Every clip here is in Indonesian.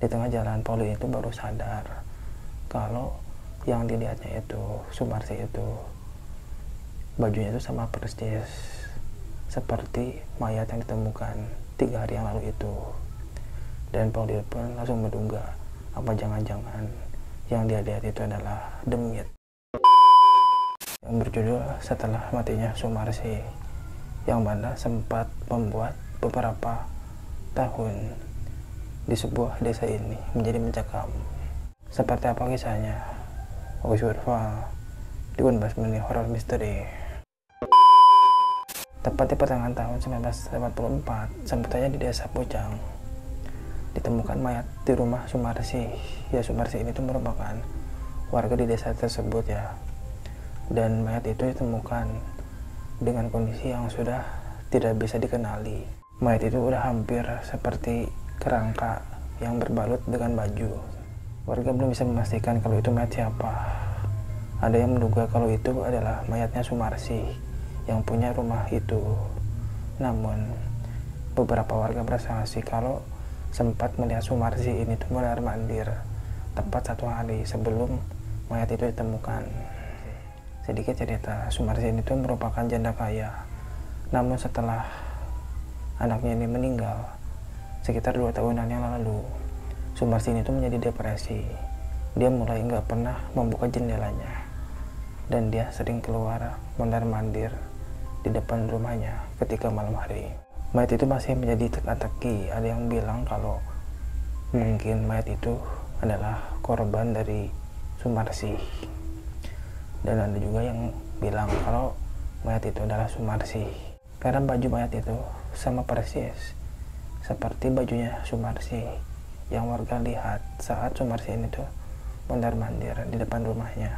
Di tengah jalan, Pauline itu baru sadar kalau yang dilihatnya itu, Sumarsi itu, bajunya itu sama persis seperti mayat yang ditemukan 3 hari yang lalu itu. Dan Pauline pun langsung menduga, apa jangan-jangan yang dia lihat itu adalah demit yang berjudul Setelah Matinya Sumarsi, yang mana sempat membuat beberapa tahun di sebuah desa ini menjadi mencekam. Seperti apa kisahnya? Oke, Surfa di Unbas Mini Horror Misteri. Tepat di pertengahan tahun 1984, sebutannya di desa Pucang, ditemukan mayat di rumah Sumarsi. Ya, Sumarsi ini tuh merupakan warga di desa tersebut ya. Dan mayat itu ditemukan dengan kondisi yang sudah tidak bisa dikenali. Mayat itu udah hampir seperti kerangka yang berbalut dengan baju. Warga belum bisa memastikan kalau itu mayat siapa. Ada yang menduga kalau itu adalah mayatnya Sumarsi yang punya rumah itu. Namun beberapa warga bersaksi kalau sempat melihat Sumarsi ini tuh mondar-mandir tepat 1 hari sebelum mayat itu ditemukan. Sedikit cerita, Sumarsi ini tuh merupakan janda kaya. Namun setelah anaknya ini meninggal sekitar 2 tahunan yang lalu, Sumarsi ini tuh menjadi depresi. Dia mulai nggak pernah membuka jendelanya, dan dia sering keluar mondar-mandir di depan rumahnya ketika malam hari. Mayat itu masih menjadi teka-teki. Ada yang bilang kalau mungkin mayat itu adalah korban dari Sumarsi, dan ada juga yang bilang kalau mayat itu adalah Sumarsi karena baju mayat itu sama persis seperti bajunya Sumarsi yang warga lihat saat Sumarsi ini tuh mondar-mandir di depan rumahnya.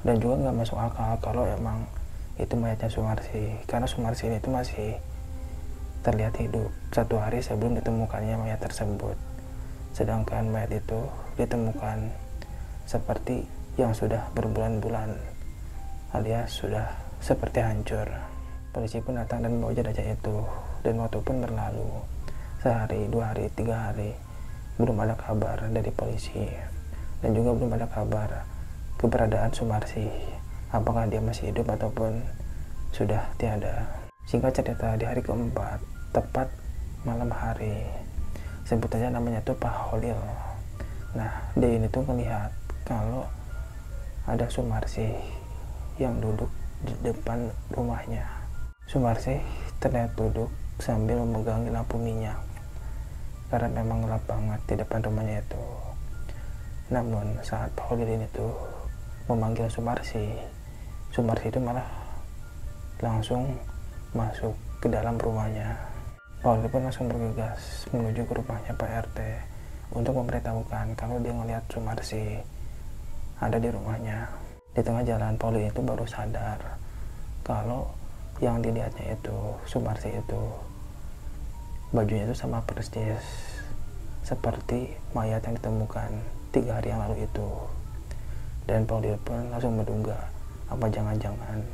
Dan juga nggak masuk akal kalau emang itu mayatnya Sumarsi, karena Sumarsi ini tuh masih terlihat hidup 1 hari sebelum ditemukannya mayat tersebut, sedangkan mayat itu ditemukan seperti yang sudah berbulan-bulan, alias sudah seperti hancur. Polisi pun datang dan membawa jenazah itu, dan waktu pun berlalu 1 hari, 2 hari, 3 hari, belum ada kabar dari polisi, dan juga belum ada kabar keberadaan Sumarsi, apakah dia masih hidup ataupun sudah tiada. Singkat cerita, di hari keempat, tepat malam hari, sebutannya namanya tuh Pak Holil. Nah, dia ini tuh melihat kalau ada Sumarsi yang duduk di depan rumahnya. Sumarsi terlihat duduk sambil memegangi lampu minyak, karena memang gelap banget di depan rumahnya itu. Namun saat Pak Holil ini tuh memanggil Sumarsi, Sumarsi itu malah langsung masuk ke dalam rumahnya. Pak Holil pun langsung bergegas menuju ke rumahnya Pak RT untuk memberitahukan kalau dia melihat Sumarsi ada di rumahnya. Di tengah jalan, Pauline itu baru sadar kalau yang dilihatnya itu, Sumarsi itu, bajunya itu sama persis seperti mayat yang ditemukan 3 hari yang lalu itu. Dan Pauline pun langsung menduga, apa jangan-jangan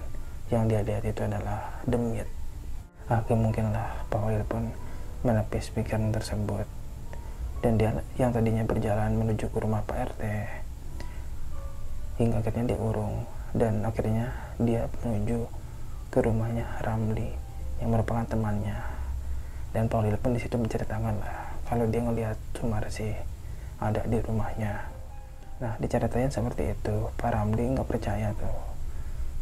yang dia lihat itu adalah demit. Mungkinlah Pauline pun menepis pikiran tersebut, dan dia yang tadinya berjalan menuju ke rumah Pak RT, hingga akhirnya dia urung, dan akhirnya dia menuju ke rumahnya Ramli yang merupakan temannya. Dan Pauline pun di situ menceritakan lah kalau dia ngelihat Sumarsi ada di rumahnya. Nah, diceritain seperti itu. Pak Ramli nggak percaya tuh,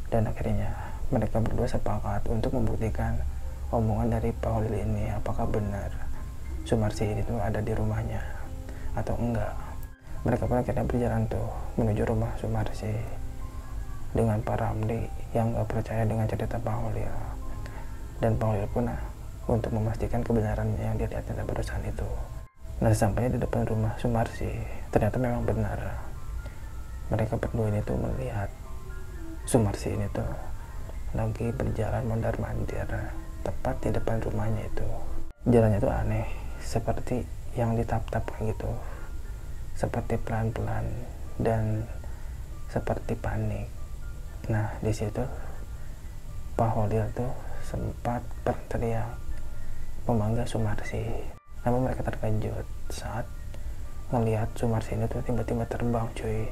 dan akhirnya mereka berdua sepakat untuk membuktikan omongan dari Pauline ini, apakah benar Sumarsi ini tuh ada di rumahnya atau enggak. Mereka pun akhirnya berjalan tuh menuju rumah Sumarsi dengan Pak Ramli yang gak percaya dengan cerita Pak Holil. Dan Pak Holil pun untuk memastikan kebenaran yang dia lihat barusan itu. Nah, sampainya di depan rumah Sumarsi, ternyata memang benar. Mereka berdua ini tuh melihat Sumarsi ini tuh lagi berjalan mondar-mandir tepat di depan rumahnya itu. Jalannya tuh aneh, seperti yang ditap-tap gitu, seperti pelan-pelan dan seperti panik. Nah, di situ Pak Holil tuh sempat berteriak memanggil Sumarsi. Namun mereka terkejut saat ngelihat Sumarsi ini tuh tiba-tiba terbang cuy,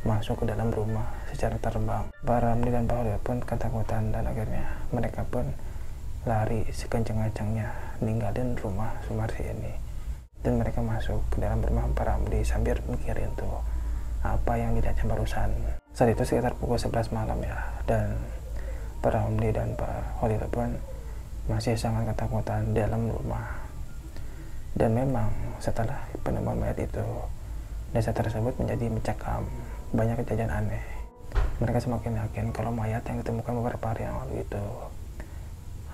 masuk ke dalam rumah secara terbang. Pak Ramli dan Pak Holil pun ketakutan dan akhirnya mereka pun lari sekencang-kencangnya ninggalin rumah Sumarsi ini, dan mereka masuk ke dalam rumah Pak Ramli sambil mikirin tuh apa yang dilihatnya barusan. Saat itu sekitar pukul 11 malam ya, dan Pak Ramli dan Pak Holil pun masih sangat ketakutan di dalam rumah. Dan memang setelah penemuan mayat itu, desa tersebut menjadi mencekam, banyak kejadian aneh. Mereka semakin yakin kalau mayat yang ditemukan beberapa hari yang lalu itu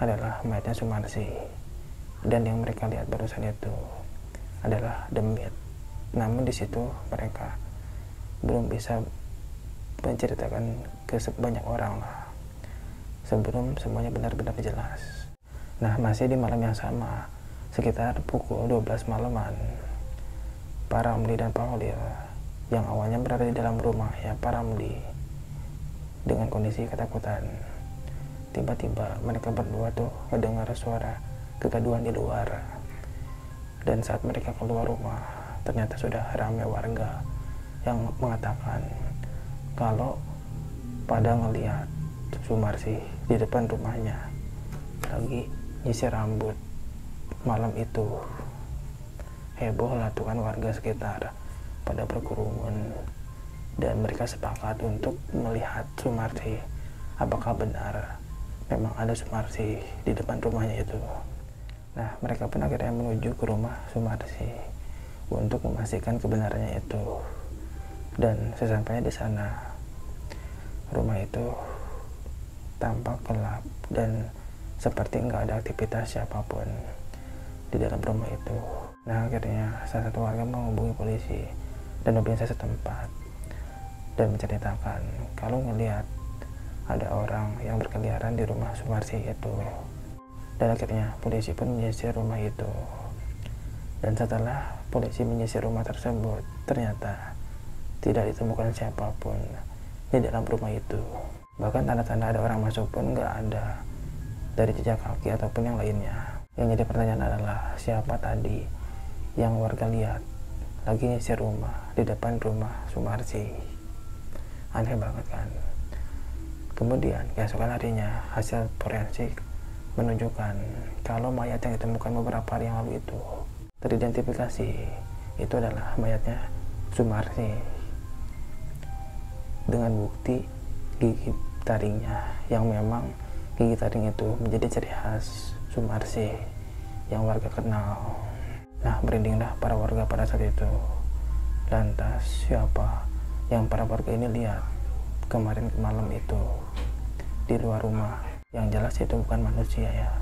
adalah mayatnya Sumarsi, dan yang mereka lihat barusan itu adalah demit. Namun di situ mereka belum bisa menceritakan ke sebanyak orang lah, sebelum semuanya benar-benar jelas. Nah, masih di malam yang sama, sekitar pukul 12 malaman, Pak Ramli dan Pak Holil yang awalnya berada di dalam rumah ya Pak Ramli dengan kondisi ketakutan, tiba-tiba mereka berdua tuh mendengar suara kegaduhan di luar. Dan saat mereka keluar rumah, ternyata sudah ramai warga yang mengatakan kalau pada ngelihat Sumarsi di depan rumahnya lagi nyisir rambut. Malam itu heboh lah tuh kan warga sekitar pada berkerumun, dan mereka sepakat untuk melihat Sumarsi, apakah benar memang ada Sumarsi di depan rumahnya itu. Nah, mereka pun akhirnya menuju ke rumah Sumarsi untuk memastikan kebenarannya itu. Dan sesampainya di sana, rumah itu tampak gelap dan seperti nggak ada aktivitas siapapun di dalam rumah itu. Nah, akhirnya salah satu warga menghubungi polisi dan mobil setempat dan menceritakan kalau ngelihat ada orang yang berkeliaran di rumah Sumarsi itu. Dan akhirnya polisi pun menyisir rumah itu. Dan setelah polisi menyisir rumah tersebut, ternyata tidak ditemukan siapapun di dalam rumah itu. Bahkan tanda-tanda ada orang masuk pun nggak ada dari jejak kaki ataupun yang lainnya. Yang jadi pertanyaan adalah siapa tadi yang warga lihat lagi nyisir rumah di depan rumah Sumarsi. Aneh banget kan. Kemudian keesokan harinya hasil forensik menunjukkan kalau mayat yang ditemukan beberapa hari yang lalu itu teridentifikasi itu adalah mayatnya Sumarsi, dengan bukti gigi taringnya yang memang gigi taring itu menjadi ciri khas Sumarsi yang warga kenal. Nah, merindinglah para warga pada saat itu. Lantas siapa yang para warga ini lihat kemarin malam itu di luar rumah? Yang jelas itu bukan manusia ya.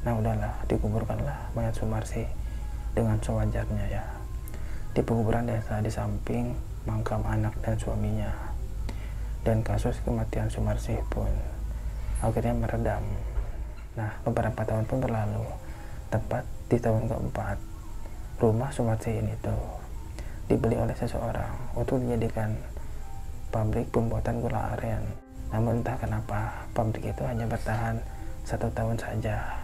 Nah, udahlah, dikuburkanlah mayat Sumarsi dengan sewajarnya ya, di penguburan desa di samping makam anak dan suaminya. Dan kasus kematian Sumarsi pun akhirnya meredam. Nah, beberapa tahun pun berlalu. Tepat di tahun keempat, rumah Sumarsi ini tuh dibeli oleh seseorang untuk dijadikan pabrik pembuatan gula aren. Namun entah kenapa pabrik itu hanya bertahan 1 tahun saja,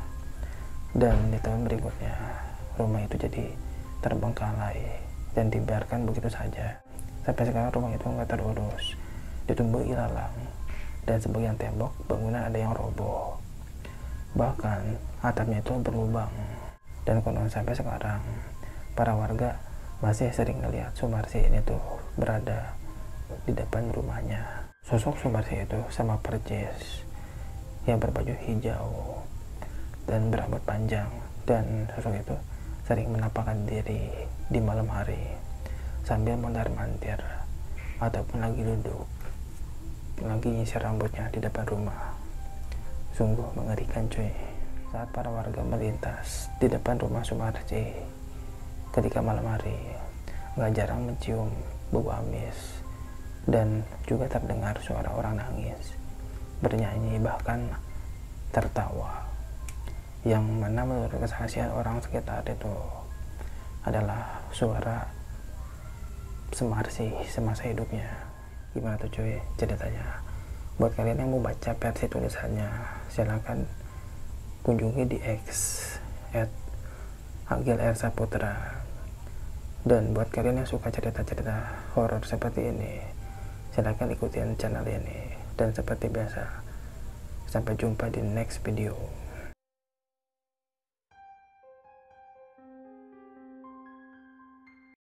dan di tahun berikutnya rumah itu jadi terbengkalai dan dibiarkan begitu saja. Sampai sekarang rumah itu nggak terurus, ditumbuhi ilalang, dan sebagian tembok bangunan ada yang roboh. Bahkan atapnya itu berlubang. Dan konon sampai sekarang para warga masih sering melihat Sumarsi ini tuh berada di depan rumahnya. Sosok Sumarsi itu sama persis, yang berbaju hijau dan berambut panjang, dan sosok itu sering menampakkan diri di malam hari sambil mondar-mandir ataupun lagi duduk lagi nyisir rambutnya di depan rumah. Sungguh mengerikan cuy. Saat para warga melintas di depan rumah Sumarsi ketika malam hari, gak jarang mencium bau amis, dan juga terdengar suara orang nangis, bernyanyi, bahkan tertawa, yang mana menurut kesaksian orang sekitar itu adalah suara Sumarsi semasa hidupnya. Gimana tuh cuy ceritanya? Buat kalian yang mau baca versi tulisannya, silakan kunjungi di X @agil_r_saputra. Dan buat kalian yang suka cerita-cerita horor seperti ini, silahkan ikutin channel ini. Dan seperti biasa, sampai jumpa di next video.